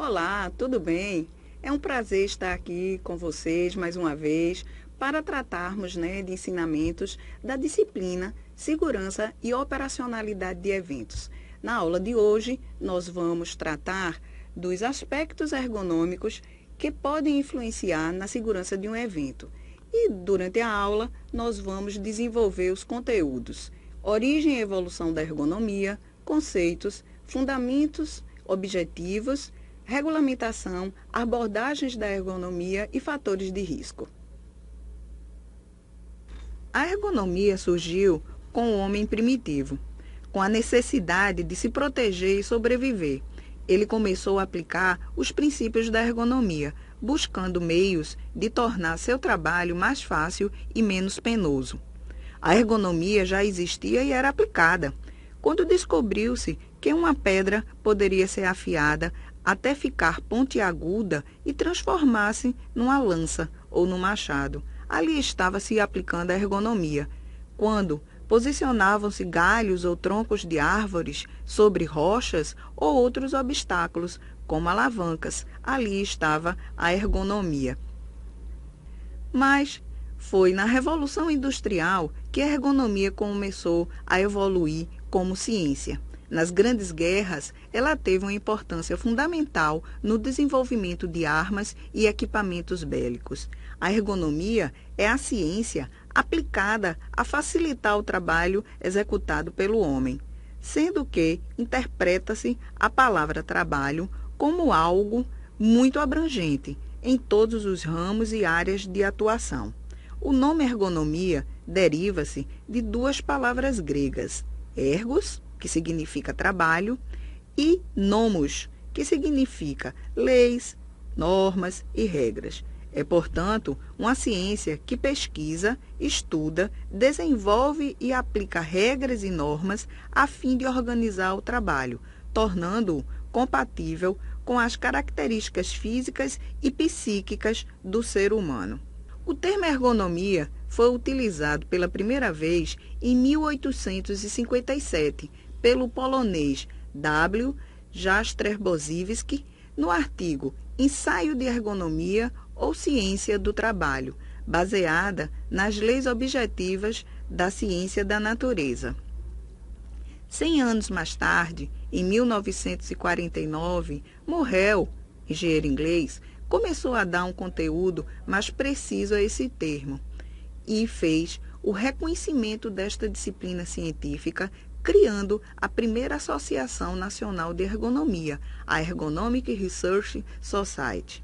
Olá, tudo bem? É um prazer estar aqui com vocês mais uma vez para tratarmos, de ensinamentos da disciplina Segurança e Operacionalidade de Eventos. Na aula de hoje, nós vamos tratar dos aspectos ergonômicos que podem influenciar na segurança de um evento. E durante a aula, nós vamos desenvolver os conteúdos: origem e evolução da ergonomia, conceitos, fundamentos, objetivos, regulamentação, abordagens da ergonomia e fatores de risco. A ergonomia surgiu com o homem primitivo, com a necessidade de se proteger e sobreviver. Ele começou a aplicar os princípios da ergonomia, buscando meios de tornar seu trabalho mais fácil e menos penoso. A ergonomia já existia e era aplicada. Quando descobriu-se que uma pedra poderia ser afiada até ficar pontiaguda e transformar-se numa lança ou num machado, ali estava se aplicando a ergonomia. Quando posicionavam-se galhos ou troncos de árvores sobre rochas ou outros obstáculos, como alavancas, ali estava a ergonomia. Mas foi na Revolução Industrial que a ergonomia começou a evoluir como ciência. Nas grandes guerras, ela teve uma importância fundamental no desenvolvimento de armas e equipamentos bélicos. A ergonomia é a ciência aplicada a facilitar o trabalho executado pelo homem, sendo que interpreta-se a palavra trabalho como algo muito abrangente em todos os ramos e áreas de atuação. O nome ergonomia deriva-se de duas palavras gregas: ergos, que significa trabalho, e nomos, que significa leis, normas e regras. É, portanto, uma ciência que pesquisa, estuda, desenvolve e aplica regras e normas a fim de organizar o trabalho, tornando-o compatível com as características físicas e psíquicas do ser humano. O termo ergonomia foi utilizado pela primeira vez em 1857 pelo polonês W. Jastrzębowski no artigo Ensaio de Ergonomia ou Ciência do Trabalho, baseada nas leis objetivas da ciência da natureza. 100 anos mais tarde, em 1949, Morrell, engenheiro inglês, começou a dar um conteúdo mais preciso a esse termo e fez o reconhecimento desta disciplina científica, criando a primeira Associação Nacional de Ergonomia, a Ergonomic Research Society.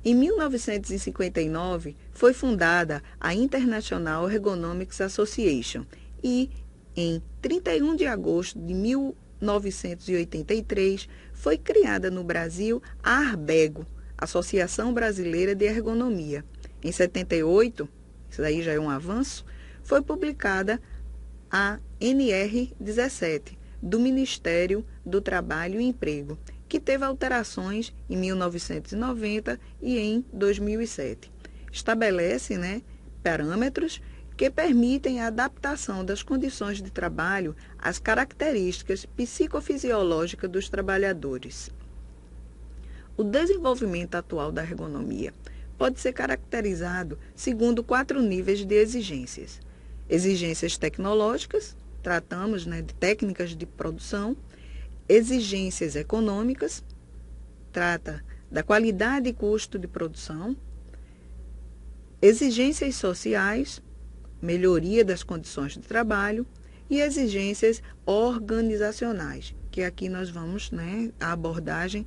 Em 1959, foi fundada a International Ergonomics Association e, em 31 de agosto de 1983, foi criada no Brasil a Arbego, Associação Brasileira de Ergonomia. Em 78, isso aí já é um avanço, foi publicada a NR17, do Ministério do Trabalho e Emprego, que teve alterações em 1990 e em 2007. Estabelece, parâmetros que permitem a adaptação das condições de trabalho às características psicofisiológicas dos trabalhadores. O desenvolvimento atual da ergonomia pode ser caracterizado segundo 4 níveis de exigências. Exigências tecnológicas, tratamos de técnicas de produção. Exigências econômicas, trata da qualidade e custo de produção. Exigências sociais, melhoria das condições de trabalho. E exigências organizacionais, que aqui nós vamos, a abordagem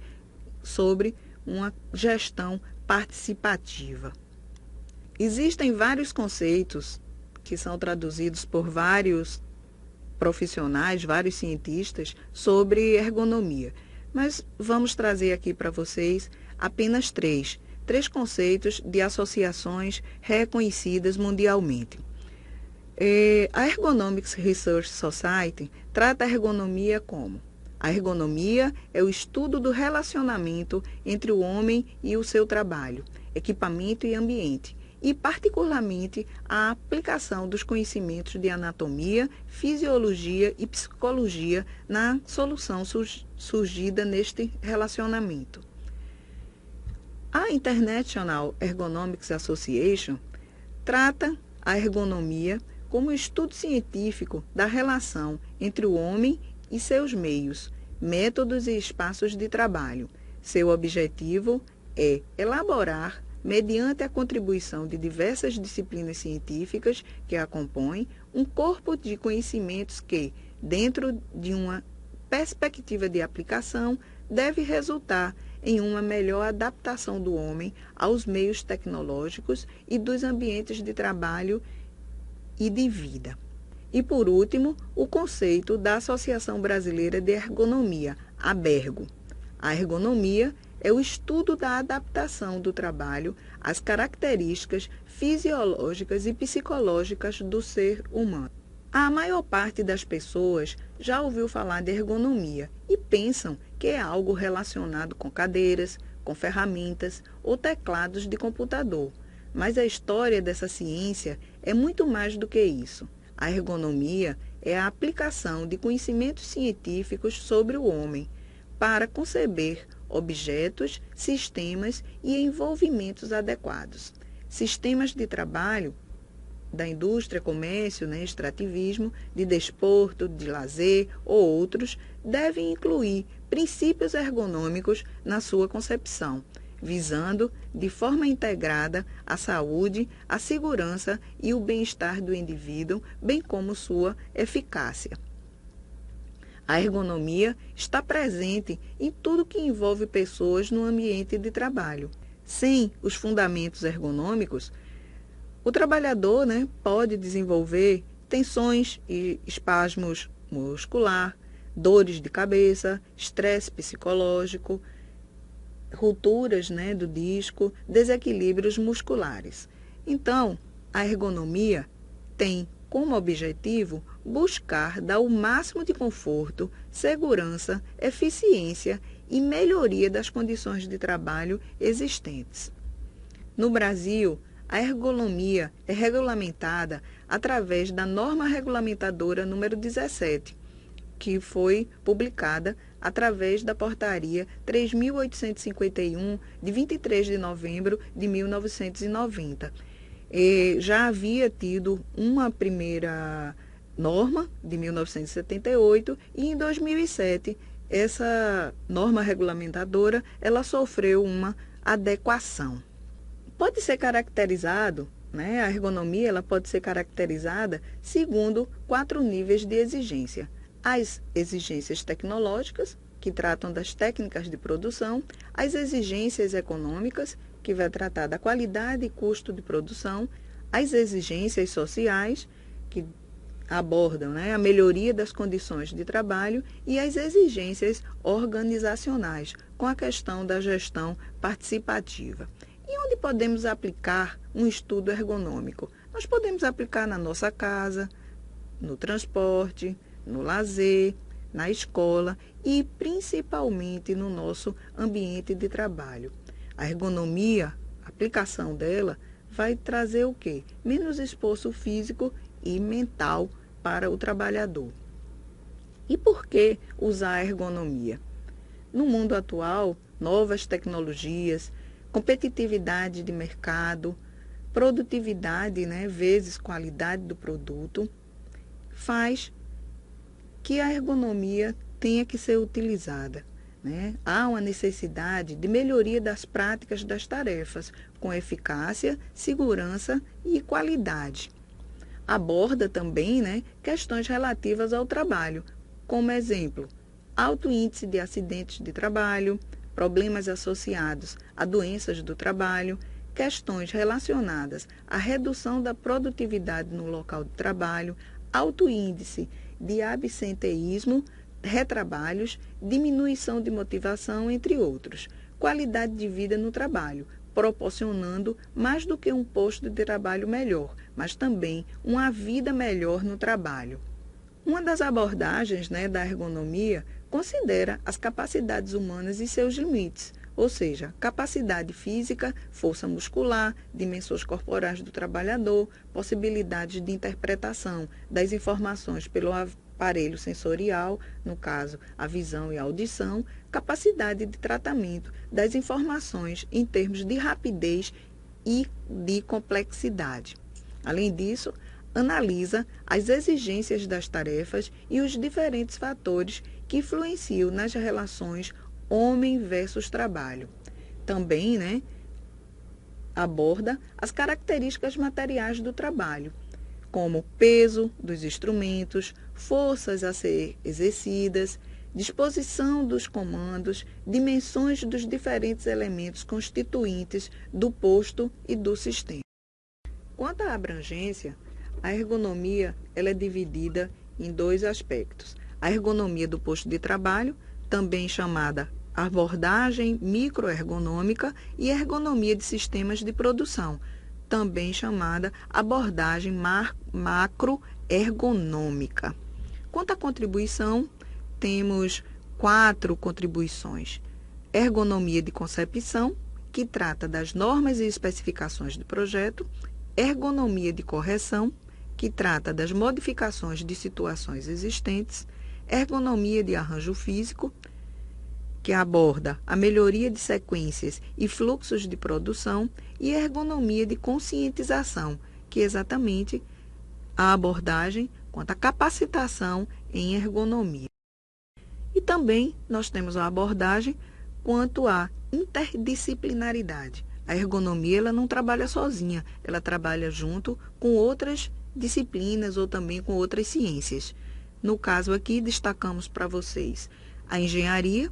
sobre uma gestão participativa. Existem vários conceitos que são traduzidos por vários profissionais, vários cientistas, sobre ergonomia. Mas vamos trazer aqui para vocês apenas três conceitos de associações reconhecidas mundialmente. A Ergonomics Research Society trata a ergonomia como: a ergonomia é o estudo do relacionamento entre o homem e o seu trabalho, equipamento e ambiente, e, particularmente, a aplicação dos conhecimentos de anatomia, fisiologia e psicologia na solução surgida neste relacionamento. A International Ergonomics Association trata a ergonomia como estudo científico da relação entre o homem e seus meios, métodos e espaços de trabalho. Seu objetivo é elaborar, mediante a contribuição de diversas disciplinas científicas que a compõem, um corpo de conhecimentos que, dentro de uma perspectiva de aplicação, deve resultar em uma melhor adaptação do homem aos meios tecnológicos e dos ambientes de trabalho e de vida. E, por último, o conceito da Associação Brasileira de Ergonomia, ABERGO. A ergonomia é o estudo da adaptação do trabalho às características fisiológicas e psicológicas do ser humano. A maior parte das pessoas já ouviu falar de ergonomia e pensam que é algo relacionado com cadeiras, com ferramentas ou teclados de computador. Mas a história dessa ciência é muito mais do que isso. A ergonomia é a aplicação de conhecimentos científicos sobre o homem para conceber objetos, sistemas e envolvimentos adequados. Sistemas de trabalho da indústria, comércio, extrativismo, de desporto, de lazer ou outros, devem incluir princípios ergonômicos na sua concepção, visando, de forma integrada, a saúde, a segurança e o bem-estar do indivíduo, bem como sua eficácia. A ergonomia está presente em tudo que envolve pessoas no ambiente de trabalho. Sem os fundamentos ergonômicos, o trabalhador pode desenvolver tensões e espasmos muscular, dores de cabeça, estresse psicológico, rupturas do disco, desequilíbrios musculares. Então, a ergonomia tem como objetivo buscar dar o máximo de conforto, segurança, eficiência e melhoria das condições de trabalho existentes. No Brasil, a ergonomia é regulamentada através da norma regulamentadora número 17, que foi publicada através da portaria 3.851, de 23 de novembro de 1990. Já havia tido uma primeira norma, de 1978, e em 2007, essa norma regulamentadora ela sofreu uma adequação. Pode ser caracterizado, a ergonomia ela pode ser caracterizada segundo 4 níveis de exigência. As exigências tecnológicas, que tratam das técnicas de produção, as exigências econômicas, que vai tratar da qualidade e custo de produção, as exigências sociais, que abordam a melhoria das condições de trabalho, e as exigências organizacionais, com a questão da gestão participativa. E onde podemos aplicar um estudo ergonômico? Nós podemos aplicar na nossa casa, no transporte, no lazer, na escola e principalmente no nosso ambiente de trabalho. A ergonomia, a aplicação dela, vai trazer o quê? Menos esforço físico e mental para o trabalhador. E por que usar a ergonomia? No mundo atual, novas tecnologias, competitividade de mercado, produtividade, vezes qualidade do produto, faz que a ergonomia tenha que ser utilizada. Há uma necessidade de melhoria das práticas das tarefas, com eficácia, segurança e qualidade. Aborda também questões relativas ao trabalho, como exemplo, alto índice de acidentes de trabalho, problemas associados a doenças do trabalho, questões relacionadas à redução da produtividade no local de trabalho, alto índice de absenteísmo, retrabalhos, diminuição de motivação, entre outros. Qualidade de vida no trabalho, proporcionando mais do que um posto de trabalho melhor, mas também uma vida melhor no trabalho. Uma das abordagens da ergonomia considera as capacidades humanas e seus limites, ou seja, capacidade física, força muscular, dimensões corporais do trabalhador, possibilidades de interpretação das informações pelo aparelho sensorial, no caso, a visão e a audição, capacidade de tratamento das informações em termos de rapidez e de complexidade. Além disso, analisa as exigências das tarefas e os diferentes fatores que influenciam nas relações homem versus trabalho. Também, aborda as características materiais do trabalho, como peso dos instrumentos, forças a ser exercidas, disposição dos comandos, dimensões dos diferentes elementos constituintes do posto e do sistema. Quanto à abrangência, a ergonomia ela é dividida em dois aspectos. A ergonomia do posto de trabalho, também chamada abordagem microergonômica, e ergonomia de sistemas de produção, também chamada abordagem macroergonômica. Quanto à contribuição, temos 4 contribuições. Ergonomia de concepção, que trata das normas e especificações do projeto. Ergonomia de correção, que trata das modificações de situações existentes. Ergonomia de arranjo físico, que aborda a melhoria de sequências e fluxos de produção, e ergonomia de conscientização, que é exatamente a abordagem quanto à capacitação em ergonomia. E também nós temos a abordagem quanto à interdisciplinaridade. A ergonomia ela não trabalha sozinha, ela trabalha junto com outras disciplinas ou também com outras ciências. No caso aqui, destacamos para vocês a engenharia,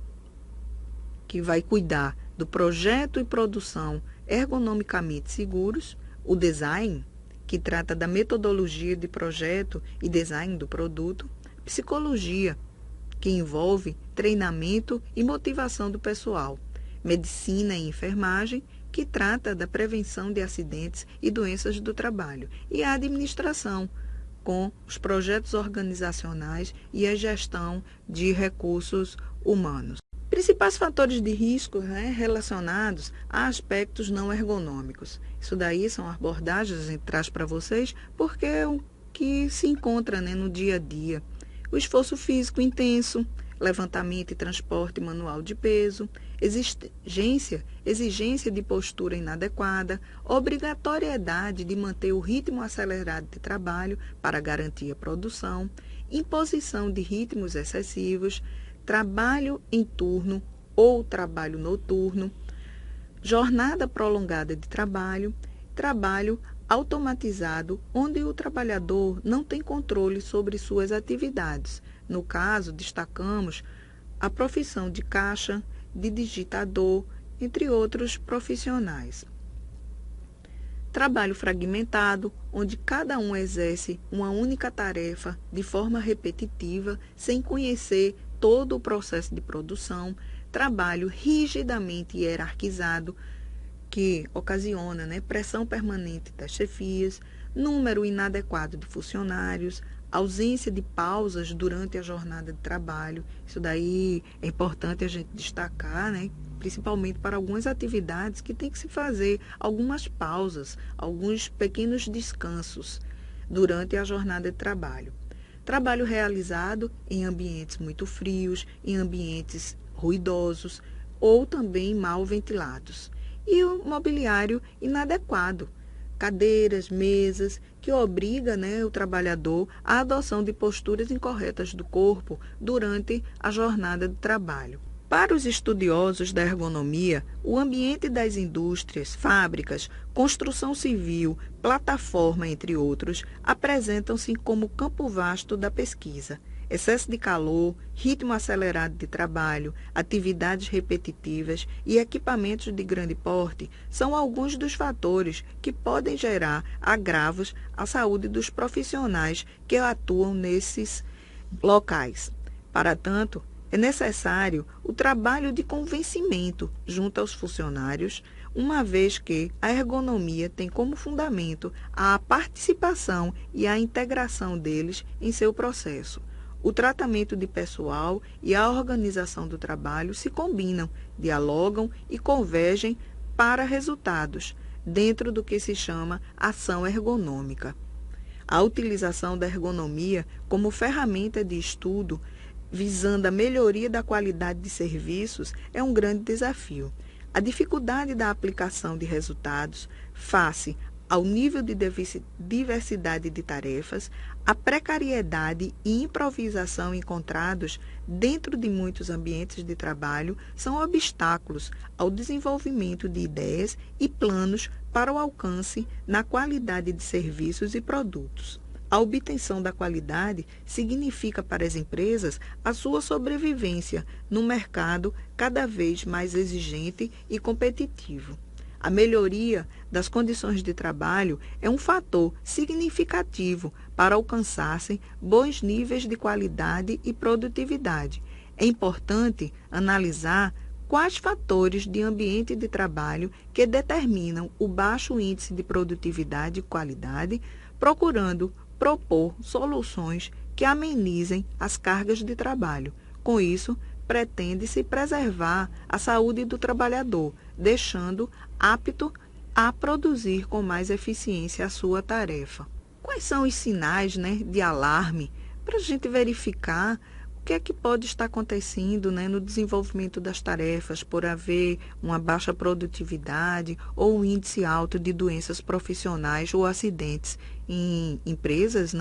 que vai cuidar do projeto e produção ergonomicamente seguros, o design, que trata da metodologia de projeto e design do produto, psicologia, que envolve treinamento e motivação do pessoal, medicina e enfermagem, que trata da prevenção de acidentes e doenças do trabalho, e a administração, com os projetos organizacionais e a gestão de recursos humanos. Principais fatores de risco relacionados a aspectos não ergonômicos. Isso daí são abordagens que a gente traz para vocês, porque é o que se encontra no dia a dia. O esforço físico intenso, levantamento e transporte manual de peso, exigência de postura inadequada, obrigatoriedade de manter o ritmo acelerado de trabalho para garantir a produção, imposição de ritmos excessivos, trabalho em turno ou trabalho noturno, jornada prolongada de trabalho, trabalho automatizado, onde o trabalhador não tem controle sobre suas atividades. No caso, destacamos a profissão de caixa, de digitador, entre outros profissionais. Trabalho fragmentado, onde cada um exerce uma única tarefa de forma repetitiva, sem conhecer todo o processo de produção. Trabalho rigidamente hierarquizado, que ocasiona pressão permanente das chefias, número inadequado de funcionários, ausência de pausas durante a jornada de trabalho. Isso daí é importante a gente destacar, principalmente para algumas atividades que tem que se fazer algumas pausas, alguns pequenos descansos durante a jornada de trabalho. Trabalho realizado em ambientes muito frios, em ambientes ruidosos ou também mal ventilados. E o mobiliário inadequado, cadeiras, mesas, que obriga o trabalhador à adoção de posturas incorretas do corpo durante a jornada de trabalho. Para os estudiosos da ergonomia, o ambiente das indústrias, fábricas, construção civil, plataforma, entre outros, apresentam-se como campo vasto da pesquisa. Excesso de calor, ritmo acelerado de trabalho, atividades repetitivas e equipamentos de grande porte são alguns dos fatores que podem gerar agravos à saúde dos profissionais que atuam nesses locais. Para tanto, é necessário o trabalho de convencimento junto aos funcionários, uma vez que a ergonomia tem como fundamento a participação e a integração deles em seu processo. O tratamento de pessoal e a organização do trabalho se combinam, dialogam e convergem para resultados, dentro do que se chama ação ergonômica. A utilização da ergonomia como ferramenta de estudo, visando a melhoria da qualidade de serviços, é um grande desafio. A dificuldade da aplicação de resultados face ao nível de diversidade de tarefas, a precariedade e improvisação encontrados dentro de muitos ambientes de trabalho são obstáculos ao desenvolvimento de ideias e planos para o alcance na qualidade de serviços e produtos. A obtenção da qualidade significa para as empresas a sua sobrevivência num mercado cada vez mais exigente e competitivo. A melhoria das condições de trabalho é um fator significativo para alcançar-se bons níveis de qualidade e produtividade. É importante analisar quais fatores de ambiente de trabalho que determinam o baixo índice de produtividade e qualidade, procurando propor soluções que amenizem as cargas de trabalho. Com isso, pretende-se preservar a saúde do trabalhador, deixando apto a produzir com mais eficiência a sua tarefa. Quais são os sinais, de alarme para a gente verificar o que é que pode estar acontecendo, no desenvolvimento das tarefas por haver uma baixa produtividade ou um índice alto de doenças profissionais ou acidentes em empresas,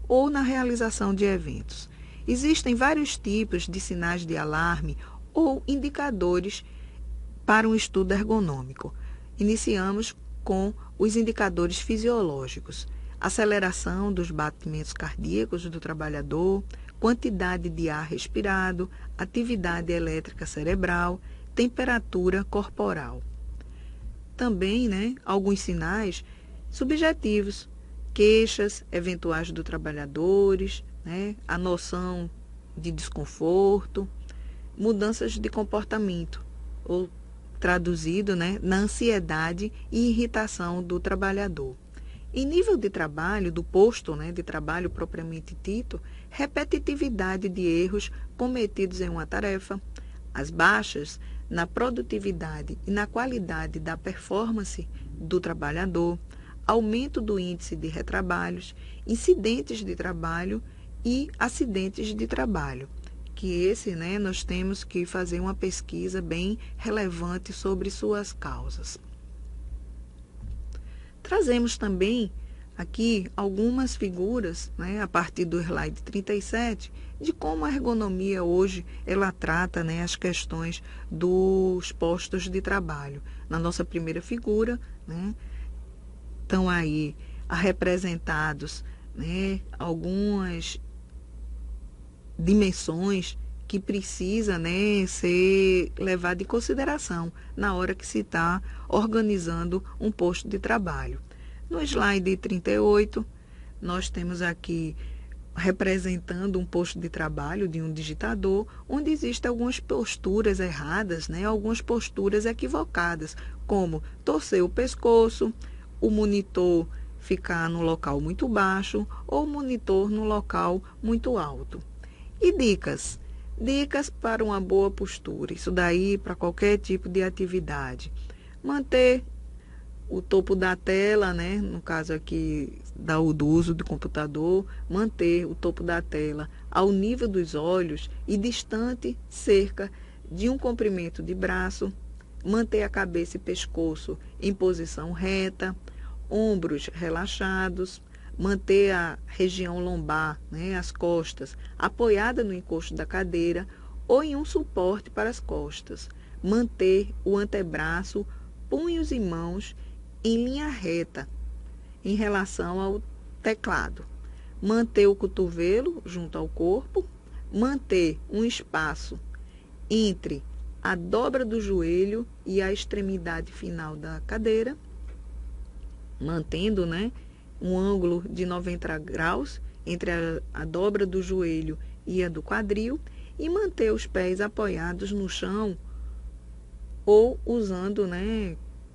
ou na realização de eventos? Existem vários tipos de sinais de alarme ou indicadores para um estudo ergonômico. Iniciamos com os indicadores fisiológicos: aceleração dos batimentos cardíacos do trabalhador, quantidade de ar respirado, atividade elétrica cerebral, temperatura corporal. Também, alguns sinais subjetivos, queixas eventuais dos trabalhadores, a noção de desconforto, mudanças de comportamento, ou traduzido, na ansiedade e irritação do trabalhador. Em nível de trabalho, do posto de trabalho propriamente dito, repetitividade de erros cometidos em uma tarefa, as baixas na produtividade e na qualidade da performance do trabalhador, aumento do índice de retrabalhos, incidentes de trabalho e acidentes de trabalho, que nós temos que fazer uma pesquisa bem relevante sobre suas causas. Trazemos também aqui algumas figuras, a partir do slide 37, de como a ergonomia hoje ela trata as questões dos postos de trabalho. Na nossa primeira figura, estão aí representados algumas dimensões que precisa ser levado em consideração na hora que se está organizando um posto de trabalho. No slide 38, nós temos aqui representando um posto de trabalho de um digitador, onde existem algumas posturas erradas, algumas posturas equivocadas, como torcer o pescoço, o monitor ficar no local muito baixo ou o monitor no local muito alto. E dicas? Dicas para uma boa postura, isso daí para qualquer tipo de atividade. Manter o topo da tela, no caso aqui do uso do computador, manter o topo da tela ao nível dos olhos e distante cerca de um comprimento de braço, manter a cabeça e pescoço em posição reta, ombros relaxados, manter a região lombar, as costas, apoiada no encosto da cadeira ou em um suporte para as costas. Manter o antebraço, punhos e mãos em linha reta em relação ao teclado. Manter o cotovelo junto ao corpo. Manter um espaço entre a dobra do joelho e a extremidade final da cadeira. Mantendo, um ângulo de 90 graus entre a dobra do joelho e a do quadril, e manter os pés apoiados no chão ou usando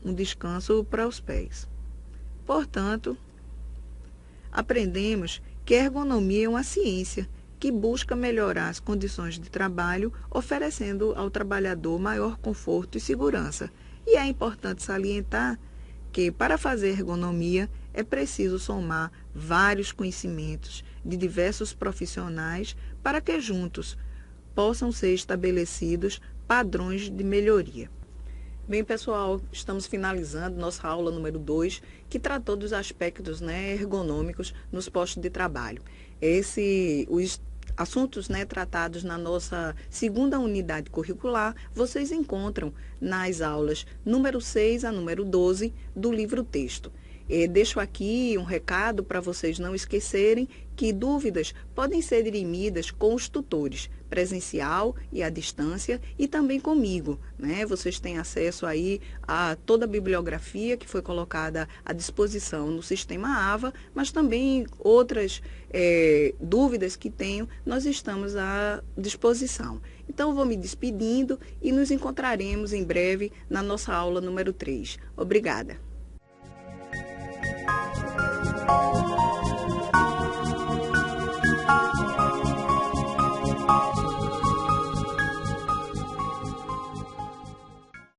um descanso para os pés. Portanto, aprendemos que a ergonomia é uma ciência que busca melhorar as condições de trabalho, oferecendo ao trabalhador maior conforto e segurança. E é importante salientar que, para fazer ergonomia, é preciso somar vários conhecimentos de diversos profissionais para que juntos possam ser estabelecidos padrões de melhoria. Bem, pessoal, estamos finalizando nossa aula número 2, que tratou dos aspectos, ergonômicos nos postos de trabalho. Os assuntos, tratados na nossa segunda unidade curricular, vocês encontram nas aulas número 6 a número 12 do livro texto. Deixo aqui um recado para vocês não esquecerem que dúvidas podem ser dirimidas com os tutores, presencial e à distância, e também comigo, Vocês têm acesso aí a toda a bibliografia que foi colocada à disposição no sistema AVA, mas também outras dúvidas que tenham, nós estamos à disposição. Então, vou me despedindo e nos encontraremos em breve na nossa aula número 3. Obrigada.